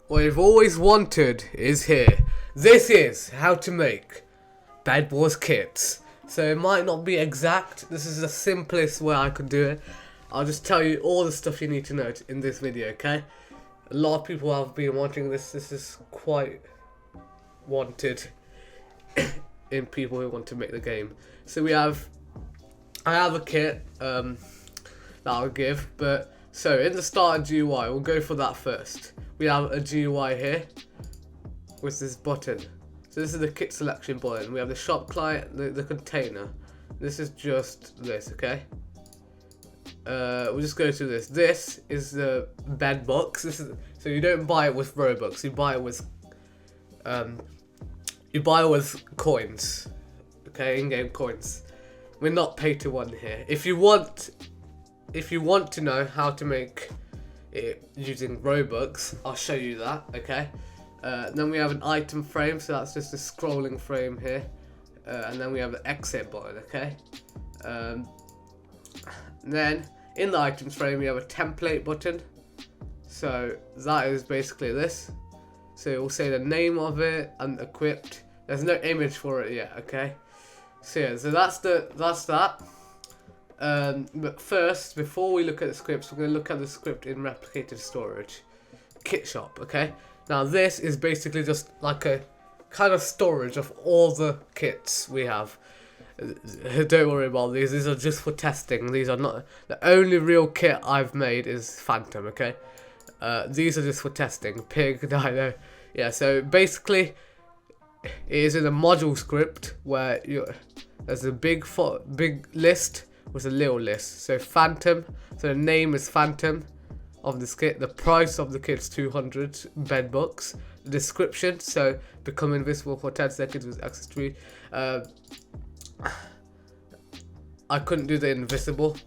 What you've always wanted is here. This is how to make Bed Wars kits. So it might not be exact. This is the simplest way I could do it. I'll just tell you all the stuff you need to know in this video, okay? A lot of people have been wanting this. This is quite wanted in people who want to make the game. So I have a kit that I'll give, but so in the starter GUI, we'll go for that first. We have a GUI here with this button. So this is the kit selection button. We have the shop client, the container. This is just this, okay? We'll just go to this. This is the bed box. This is so you don't buy it with Robux. You buy it with coins, okay? In-game coins. We're not pay to one here. If you want to know how to make it using Robux, I'll show you that, okay? Then we have an item frame, so that's just a scrolling frame here. And then we have the exit button, okay? Then in the items frame we have a template button. So that is basically this. So it will say the name of it and equipped. There's no image for it yet, okay? So yeah, so that's that. But first, before we look at the scripts, we're going to look at the script in replicated storage. Kit shop, okay? Now this is basically just like a kind of storage of all the kits we have. Don't worry about these are just for testing. These are not, the only real kit I've made is Phantom, okay? These are just for testing. Pig, Dino, yeah, so basically it is in a module script where there's a big list with a little list. So Phantom, so the name is Phantom of this kit. The price of the kit is 200 bed bucks. The description, so become invisible for 10 seconds with access to I couldn't do the invisible.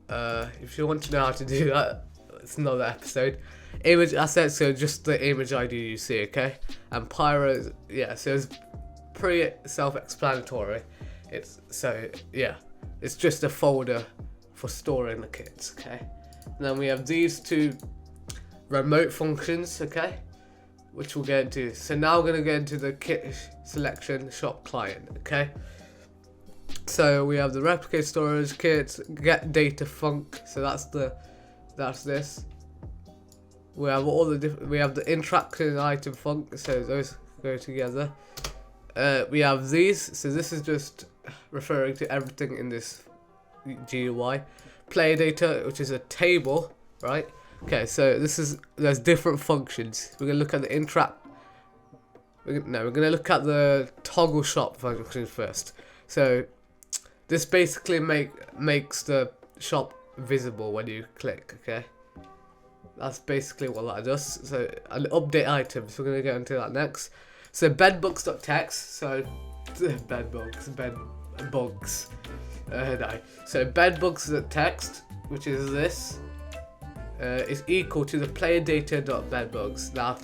If you want to know how to do that, it's another episode. Image assets, so just the image ID you see, okay? And pyro, yeah, so it's pretty self-explanatory. It's just a folder for storing the kits, okay? And then we have these two remote functions, okay, which we'll get into. So now we're gonna get into the kit selection shop client, okay? So we have the replicate storage kits, get data func. So that's this. We have all the we have the interaction item func. So those go together. We have these. So this is just referring to everything in this GUI. Player data, which is a table, right? Okay, so there's different functions. We're gonna look at the we're gonna look at the toggle shop function first. So this basically makes the shop visible when you click, okay? That's basically what that does. So and update items, we're gonna get into that next. So bedbugs.text, so bedbugs. No. So bedbugs.text, which is this, is equal to the player data.bedbugs. Now,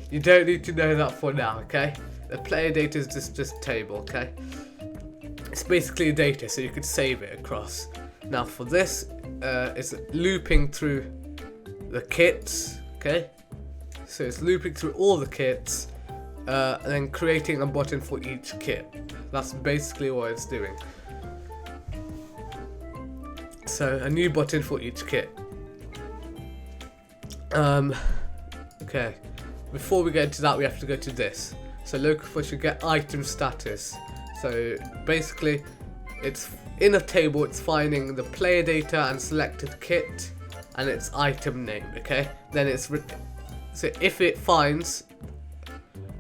you don't need to know that for now, okay? The player data is just table, okay? It's basically data, so you could save it across. Now for this, it's looping through the kits, okay? So it's looping through all the kits, and then creating a button for each kit. That's basically what it's doing. So a new button for each kit. Okay. Before we get into that, we have to go to this. So local function get item status. So basically, it's in a table. It's finding the player data and selected kit, and its item name. Okay. Then it's so if it finds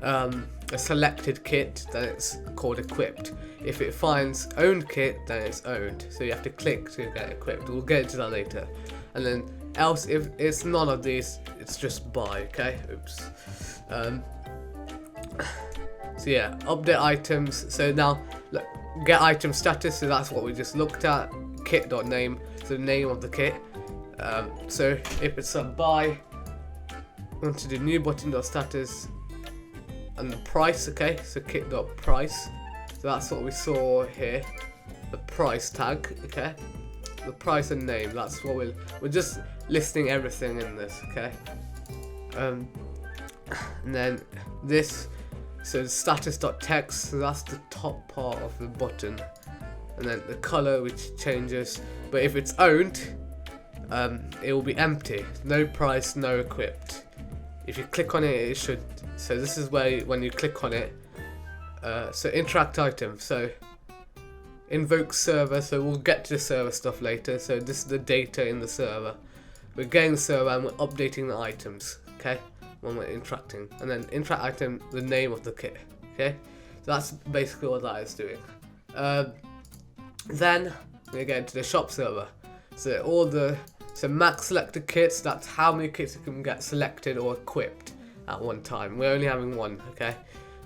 a selected kit, then it's called equipped. If it finds owned kit, then it's owned. So you have to click to get equipped. We'll get into that later. And then else, if it's none of these, it's just buy. Okay. Oops. So yeah, update items. So now look, get item status. So that's what we just looked at. Kit.name. So the name of the kit. So if it's a buy, we want to do new button.status and the price. Okay, so kit.price. So that's what we saw here. The price tag. Okay, the price and name. That's what we're just listing everything in this. Okay. And then this, so status.text, so that's the top part of the button. And then the color, which changes, but if it's owned, it will be empty, no price, no equipped. If you click on it, it should, so this is where when you click on it, so interact item, so invoke server, so we'll get to the server stuff later. So this is the data in the server. We're getting the server and we're updating the items, okay, when we're interacting. And then interact item, the name of the kit, okay, so that's basically what that is doing. Then we get into the shop server. So max selected kits, that's how many kits you can get selected or equipped at one time. We're only having one, okay?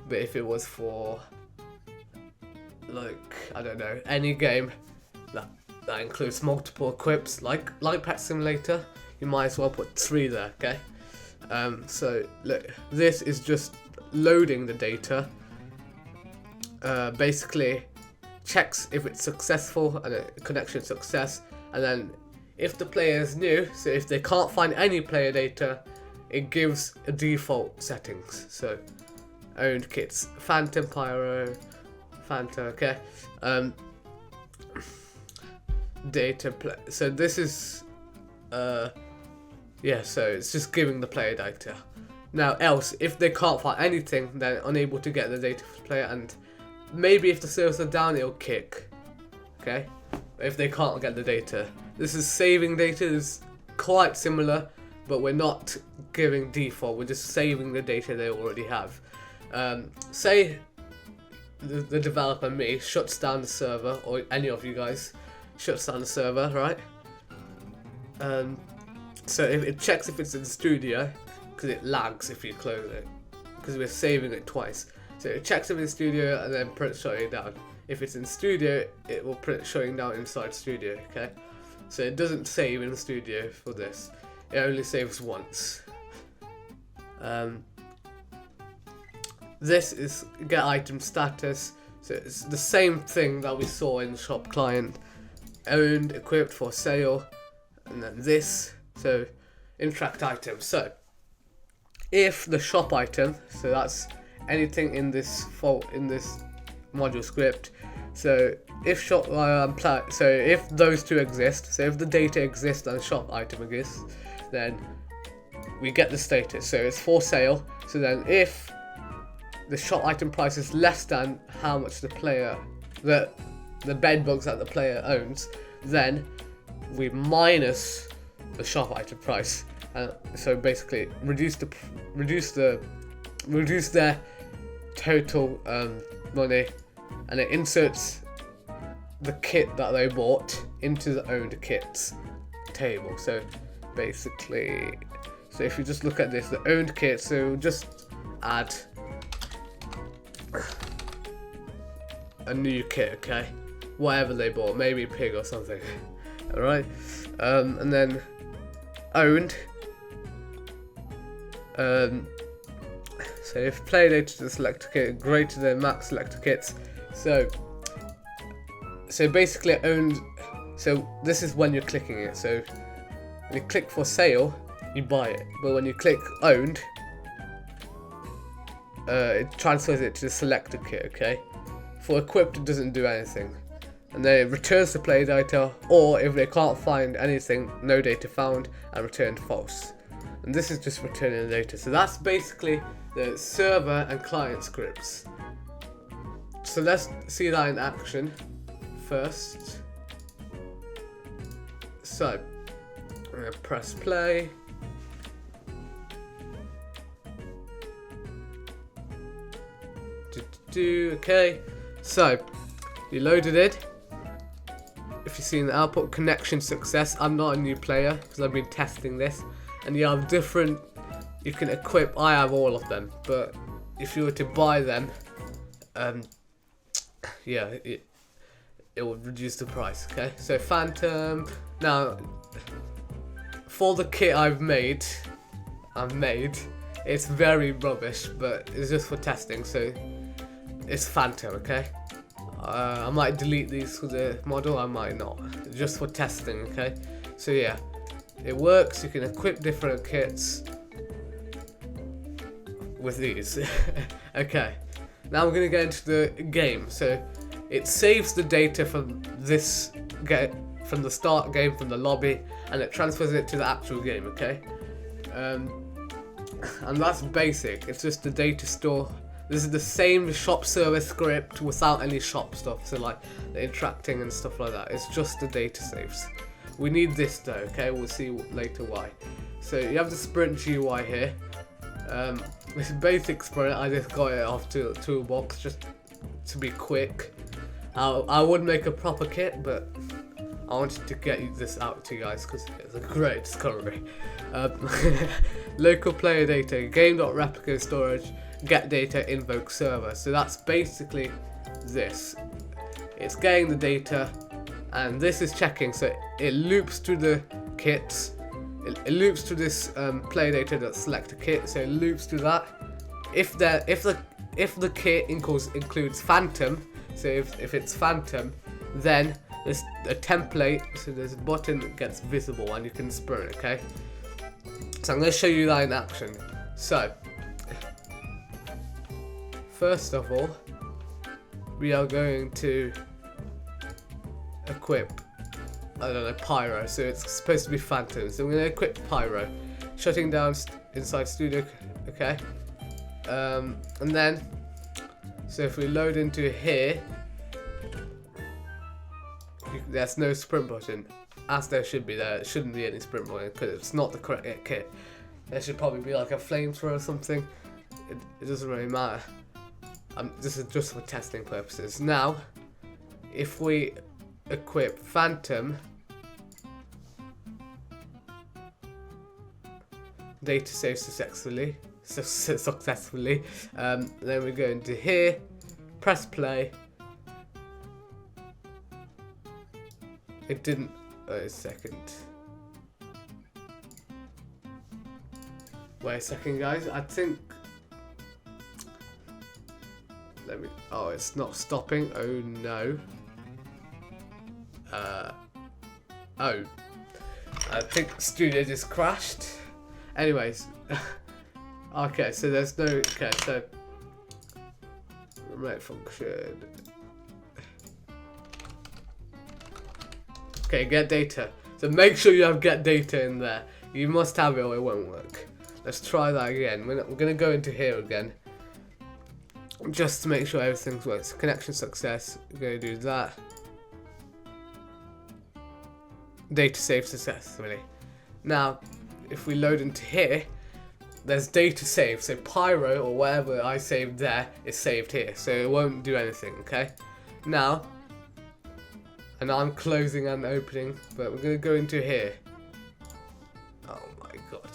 But if it was for, like, I don't know, any game that includes multiple equips, like Pet Simulator, you might as well put 3 there, okay? So look, this is just loading the data. Basically checks if it's successful and a connection success, and then if the player is new, so if they can't find any player data, it gives a default settings. So owned kits, Phantom, Pyro, Fanta, okay. Data play. So this is yeah, so it's just giving the player data. Now else, if they can't find anything, they're unable to get the data for the player, and maybe if the servers are down, it'll kick, okay, if they can't get the data. This is saving data, is quite similar, but we're not giving default, we're just saving the data they already have. Say the developer, me, shuts down the server, or any of you guys shuts down the server, right? So if it checks if it's in studio, because it lags if you close it, because we're saving it twice. So it checks if it's in studio and then print shutting down. If it's in studio, it will print shutting down inside studio, okay? So it doesn't save in studio for this. It only saves once. This is get item status. So it's the same thing that we saw in the shop client. Owned, equipped, for sale, and then this. So interact item. So if the shop item, so that's anything in this module script. So if shop so if those two exist, so if the data exists and the shop item exists, then we get the status. So it's for sale. So then if the shop item price is less than how much the player, the bed bugs that the player owns, then we minus the shop item price. So basically reduce their total money, and it inserts the kit that they bought into the owned kits table. So basically, so if you just look at this, the owned kit, so just add a new kit, okay, whatever they bought, maybe a pig or something. All right, and then owned. So if player data to the selector kit greater than max selector kits, so basically owned. So this is when you're clicking it. So when you click for sale, you buy it, but when you click owned, it transfers it to the selector kit. Okay, for equipped it doesn't do anything, and then it returns the player data, or if they can't find anything, no data found, and returned false. And this is just returning the data. So that's basically the server and client scripts. So let's see that in action first. So I'm gonna press play. Okay, so you loaded it. If you see in the output, connection success. I'm not a new player because I've been testing this, and you have different, you can equip. I have all of them, but if you were to buy them, yeah, it will reduce the price. Okay, so Phantom. Now for the kit I've made, it's very rubbish, but it's just for testing, so it's Phantom. Okay, I might delete these for the model, I might not, just for testing. Okay, so yeah, it works. You can equip different kits with these. Okay, now we're gonna go into the game. So it saves the data from this from the start game, from the lobby, and it transfers it to the actual game. Okay, and that's basic. It's just the data store. This is the same shop server script without any shop stuff, so like the interacting and stuff like that. It's just the data saves. We need this though, okay? We'll see later why. So you have the sprint GUI here. This basic sprint, I just got it off to the toolbox just to be quick. I would make a proper kit, but I wanted to get this out to you guys because it's a great discovery. Local player data, game.replica storage, get data, invoke server. So that's basically this. It's getting the data, and this is checking. So it loops to the kits. It loops to this player data that select a kit. So it loops to that. If the kit includes Phantom, so if it's Phantom, then there's a template. So there's a button that gets visible, and you can sprint. Okay. So I'm going to show you that in action. So first of all, we are going to equip, I don't know, Pyro. So it's supposed to be Phantom. So we're going to equip Pyro, shutting down inside Studio. Okay, and then so if we load into here, there's no sprint button, as there should be. There shouldn't be any sprint button because it's not the correct kit. There should probably be like a flamethrower or something. It doesn't really matter. This is just for testing purposes. Now, if we equip Phantom, data save successfully. Then we go into here, press play. It didn't. Wait a second. Wait a second, guys. I think. Let me. Oh, it's not stopping. Oh no. Oh. I think Studio just crashed. Anyways. Okay, so there's no. Okay, so. Remote function. Okay, get data. So make sure you have get data in there. You must have it or it won't work. Let's try that again. We're going to go into here again, just to make sure everything works. Connection success. We're going to do that. Data saved successfully. Now, if we load into here, there's data saved. So Pyro or whatever I saved there is saved here. So it won't do anything, okay? Now, and I'm closing and opening, but we're going to go into here. Oh my god.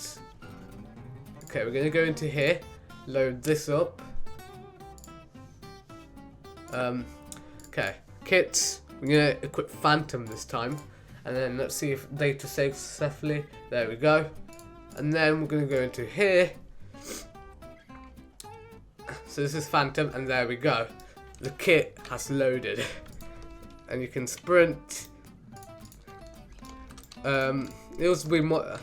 Okay, we're going to go into here, load this up. Okay, kits. We're going to equip Phantom this time. And then let's see if data saves successfully. There we go. And then we're going to go into here. So this is Phantom, and there we go. The kit has loaded. And you can sprint. It'll be more.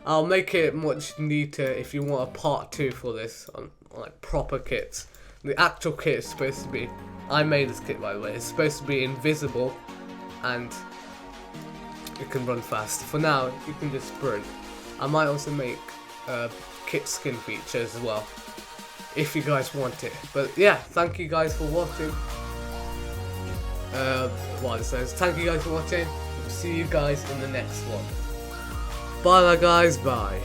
I'll make it much neater if you want a part 2 for this on like proper kits. The actual kit is supposed to be. I made this kit by the way. It's supposed to be invisible, and it can run fast. For now, you can just sprint. I might also make kit skin features as well, if you guys want it. But yeah, thank you guys for watching. What it says. Thank you guys for watching. See you guys in the next one. Bye guys, bye.